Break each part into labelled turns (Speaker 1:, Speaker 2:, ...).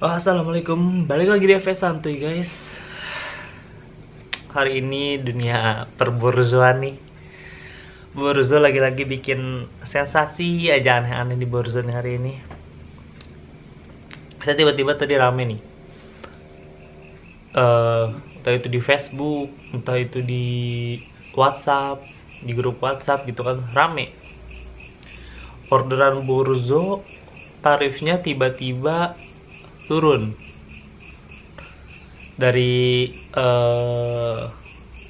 Speaker 1: Assalamualaikum, balik lagi di FS Santuy guys. Hari ini dunia perborzoan nih. Borzo lagi-lagi bikin sensasi aja aneh-aneh di borzo nih hari ini. Saya tiba-tiba tadi rame nih. Entah itu di Facebook, entah itu di WhatsApp, di grup WhatsApp gitu kan, rame. Orderan borzo tarifnya tiba-tiba turun dari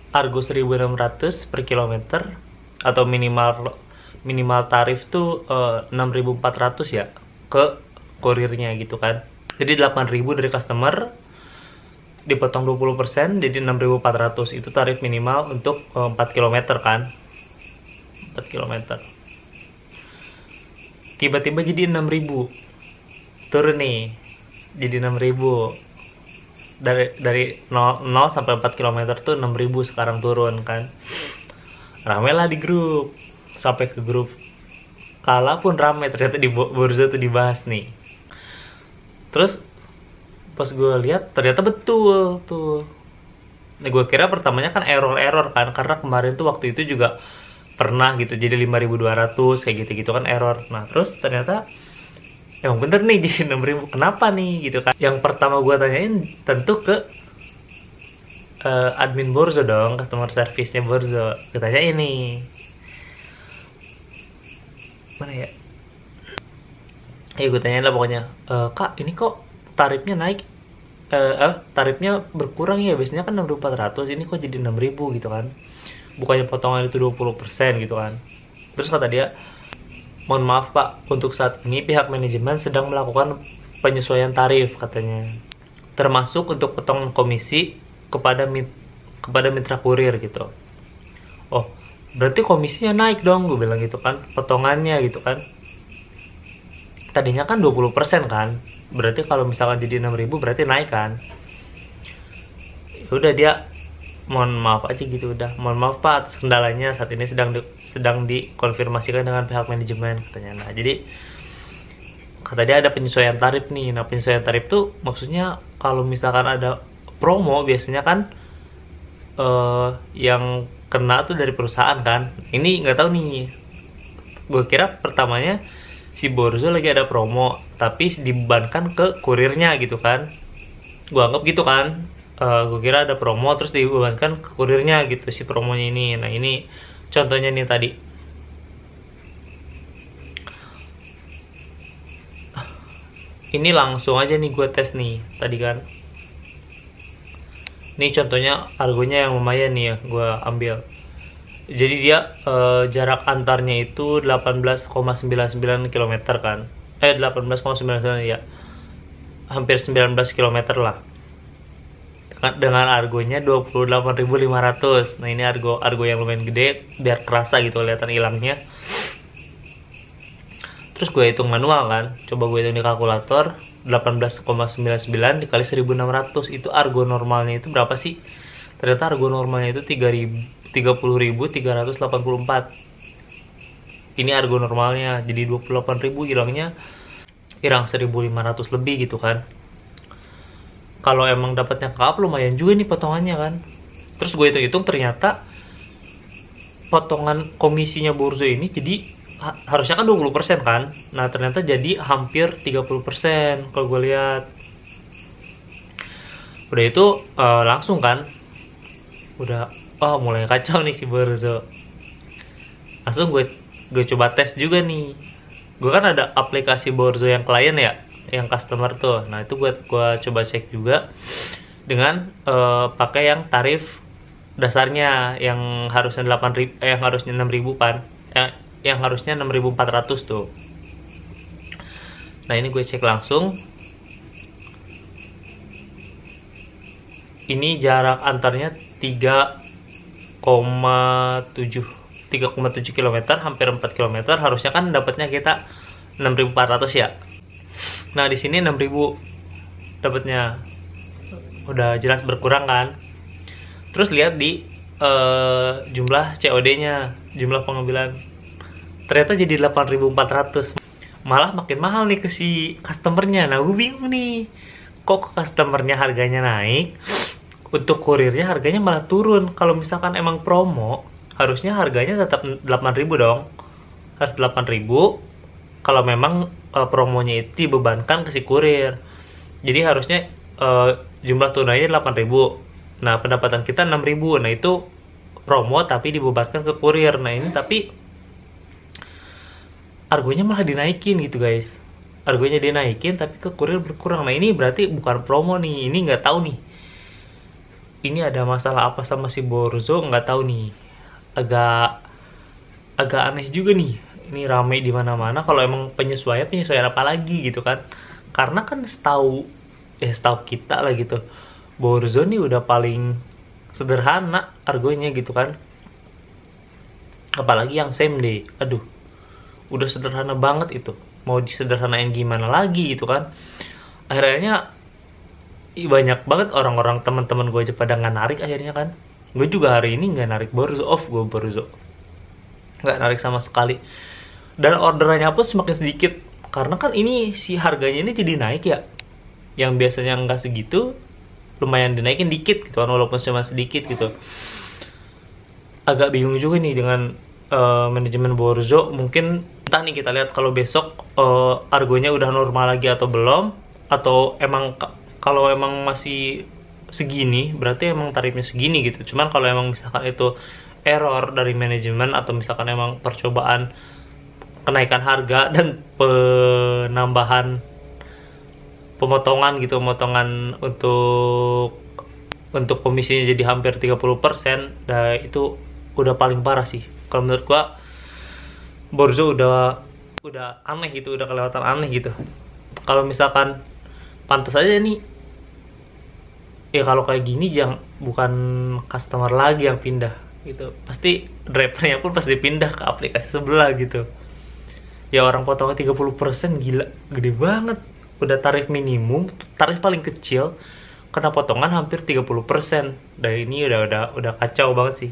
Speaker 1: Argo 1.600 per kilometer atau minimal tarif tuh 6.400 ya ke kurirnya gitu kan. Jadi 8.000 dari customer dipotong 20%, jadi 6.400 itu tarif minimal untuk 4 km kan. 4 km tiba-tiba jadi 6.000, turun nih jadi 6.000. Dari 0 sampai 4 km tuh 6.000 sekarang turun kan. Rame lah di grup, sampai ke grup Kala pun rame ternyata di Borzo tuh dibahas nih. Terus pas gue lihat ternyata betul tuh. Nah, gue kira pertamanya kan error kan, karena kemarin tuh waktu itu juga pernah gitu jadi 5.200 kayak gitu kan error. Nah terus ternyata emang bener nih jadi 6.000, kenapa nih gitu kan. Yang pertama gue tanyain tentu ke admin Borzo dong, customer service-nya Borzo. Katanya ini mana ya, gue tanyain lah pokoknya, kak ini kok tarifnya naik, tarifnya berkurang ya, biasanya kan 6.400, ini kok jadi 6.000 gitu kan, bukannya potongan itu 20% gitu kan. Terus kata dia, mohon maaf pak, untuk saat ini pihak manajemen sedang melakukan penyesuaian tarif katanya, termasuk untuk potongan komisi kepada mitra kurir gitu. Oh berarti komisinya naik dong, gue bilang gitu kan, potongannya gitu kan. Tadinya kan 20% kan, berarti kalau misalkan jadi 6.000 berarti naik kan. Udah dia mohon maaf aja gitu, udah mohon maaf pak, kendalanya saat ini sedang dikonfirmasikan dengan pihak manajemen katanya. Nah jadi kata dia ada penyesuaian tarif nih. Nah penyesuaian tarif tuh maksudnya kalau misalkan ada promo biasanya kan yang kena tuh dari perusahaan kan. Ini nggak tahu nih, gue kira pertamanya si Borzo lagi ada promo tapi dibebankan ke kurirnya gitu kan, gue anggap gitu kan. Gue kira ada promo terus dibebankan ke kurirnya gitu si promonya ini. Nah ini contohnya nih tadi. Ini langsung aja nih gue tes nih tadi kan. Ini contohnya argonya yang lumayan nih ya, gue ambil. Jadi dia jarak antarnya itu 18,99 km kan. 18,99 ya. Hampir 19 km lah. Dengan argonya 28.500. Nah, ini argo yang lumayan gede biar kerasa gitu kelihatan hilangnya. Terus gue hitung manual kan. Coba gue hitung di kalkulator, 18,99 dikali 1.600 itu argo normalnya itu berapa sih? Ternyata argo normalnya itu 30.384. Ini argo normalnya, jadi 28.000 hilangnya hilang 1.500 lebih gitu kan. Kalau emang dapatnya ke up lumayan juga nih potongannya kan. Terus gue hitung-hitung ternyata potongan komisinya Borzo ini jadi harusnya kan 20% kan. Nah ternyata jadi hampir 30% kalau gue lihat. Udah itu langsung kan, udah mulai kacau nih si Borzo. Langsung gue coba tes juga nih. Gue kan ada aplikasi Borzo yang klien ya, yang customer tuh. Nah itu gue coba cek juga dengan pakai yang tarif dasarnya yang harusnya 8.000, yang harusnya 6.000 kan, yang harusnya 6.400 tuh. Nah ini gue cek langsung, ini jarak antarnya 3,7 km, hampir 4 km. Harusnya kan dapatnya kita 6.400 ya. Nah di sini 6.000 dapatnya, udah jelas berkurang kan. Terus lihat di jumlah COD-nya, jumlah pengambilan, ternyata jadi 8.400. Malah makin mahal nih ke si customernya. Nah gue bingung nih, kok customernya harganya naik, untuk kurirnya harganya malah turun. Kalau misalkan emang promo, harusnya harganya tetap 8.000 dong. Harus 8.000 kalau memang promonya itu dibebankan ke si kurir. Jadi harusnya jumlah tunainya 8.000. Nah, pendapatan kita 6.000. Nah, itu promo tapi dibebankan ke kurir. Nah, ini tapi argonya malah dinaikin gitu, guys. Argonya dinaikin tapi ke kurir berkurang. Nah, ini berarti bukan promo nih. Ini nggak tahu nih. Ini ada masalah apa sama si Borzo, nggak tahu nih. Agak agak aneh juga nih. Ini rame di mana-mana. Kalau emang penyesuaian apa lagi gitu kan? Karena kan setahu kita lah gitu. Borzo nih udah paling sederhana argonya gitu kan. Apalagi yang same day. Aduh, udah sederhana banget itu. Mau disederhanain gimana lagi gitu kan? Akhirnya banyak banget orang-orang teman-teman gue aja pada nggak narik akhirnya kan. Gue juga hari ini nggak narik Borzo, off gue Borzo. Nggak narik sama sekali. Dan orderannya pun semakin sedikit. Karena kan ini si harganya ini jadi naik ya. Yang biasanya nggak segitu, lumayan dinaikin dikit gitu kan, walaupun cuma sedikit gitu. Agak bingung juga nih dengan manajemen Borzo. Mungkin entah nih, kita lihat kalau besok argonya udah normal lagi atau belum, atau emang kalau emang masih segini berarti emang tarifnya segini gitu. Cuman kalau emang misalkan itu error dari manajemen atau misalkan emang percobaan kenaikan harga dan penambahan pemotongan gitu, pemotongan untuk komisinya jadi hampir 30%, nah itu udah paling parah sih. Kalau menurut gua Borzo udah aneh gitu, udah kelewatan aneh gitu. Kalau misalkan pantas aja nih, ya kalau kayak gini bukan customer lagi yang pindah gitu, pasti drivernya pun pasti pindah ke aplikasi sebelah gitu. Ya orang potongnya 30%, gila, gede banget. Udah tarif minimum, tarif paling kecil, kena potongan hampir 30%. Dan ini udah kacau banget sih.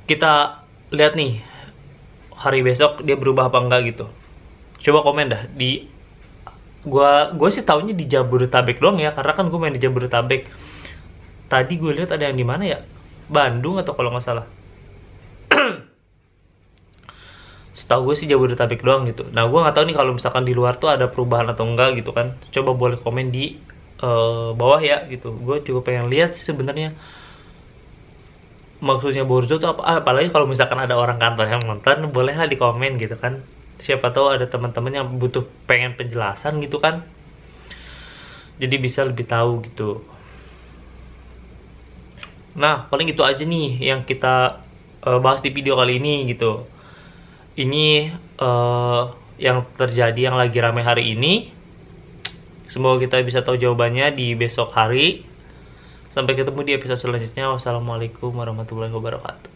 Speaker 1: Kita lihat nih hari besok dia berubah apa enggak gitu. Coba komen dah di gua sih taunya di Jabodetabek doang ya, karena kan gue main di Jabodetabek. Tadi gue lihat ada yang di mana ya, Bandung atau kalau nggak salah. Setahu gue sih Jabodetabek doang gitu. Nah, gue nggak tahu nih kalau misalkan di luar tuh ada perubahan atau enggak gitu kan. Coba boleh komen di bawah ya gitu. Gue juga pengen lihat sih sebenarnya maksudnya Borzo tuh apa. Apalagi kalau misalkan ada orang kantor yang nonton, bolehlah di komen gitu kan. Siapa tahu ada teman-teman yang butuh pengen penjelasan gitu kan. Jadi bisa lebih tahu gitu. Nah, paling itu aja nih yang kita bahas di video kali ini gitu. Ini yang terjadi, yang lagi rame hari ini. Semoga kita bisa tahu jawabannya di besok hari. Sampai ketemu di episode selanjutnya. Wassalamualaikum warahmatullahi wabarakatuh.